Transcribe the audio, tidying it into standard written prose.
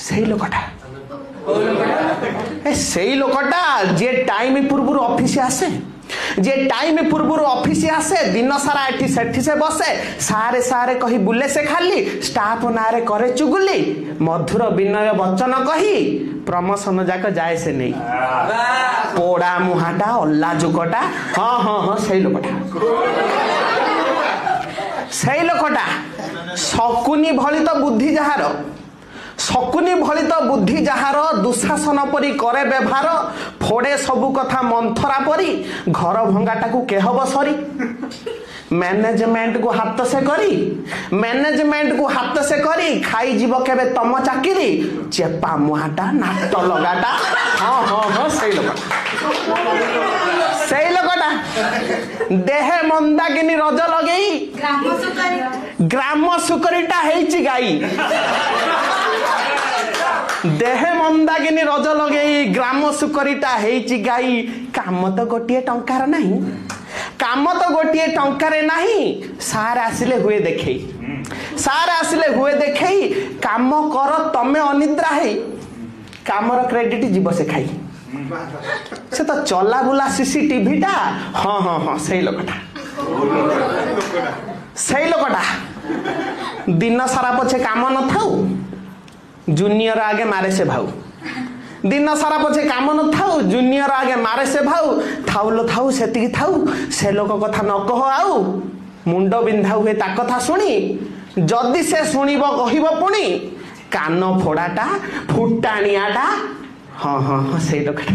सेई लोकटा सेई लोकटा जे टाइम पूर्व ऑफिस आसे जे टाइम पूर्व ऑफिस आसे दिन सारा एठी सेठी से बसे सारे सारे कही बुले से खाली स्टाफ नारे करे चुगुली मधुर विनय वचन कही प्रमोशन जाक जाए से नहीं पोड़ा मुहाटा अल्ला जुकटा हाँ हाँ हाँ सही लोकटा सही लोकटा शकुनी भली तो बुद्धि जहार शकुनी भली तो बुद्धि जहार दुशासन परी करे व्यवहार फोड़े सबु कथा मंथरा परी घर भंगाटा को केहब सरी मैनेजमेंट को हाथ से करी मैनेजमेंट को हाथ से करी खाई जीव केबे तम चाकरी चेपा मुहाटा नाट लगाटा हाँ हाँ हाँ सही लोकटा देह मंदाकिनी रज लगेई ग्राम सुकरीटा हेची गाई देह मंदाकिनी रज लगेई ग्राम सुकरीटा हेची गाई काम तो गोटे टंकार नहीं काम तो गोटे टंकार नहीं सार आसिले हुए देखई सार आसिले हुए देखई काम कर तमे अनिद्रा है कामर क्रेडिट जीव से खाई से तो चला बुला सीसीटीवी टा हाँ हाँ हाँ सही लोकटा दिन सारा पछे काम न थाऊ जूनियर आगे मारे से भाऊ दिन सारा पछे काम न थाऊ जूनियर आगे मारे से भाऊ थाउलो थाऊ सेतिकी थाऊ से लोक कथा न कह आउ मुंड बिंधा हुए ता कथा सुनी जदि से सुनिब कहिब पुणी कान फोड़ाटा फुटाणियाटा हाँ हाँ हाँ सही लोकटा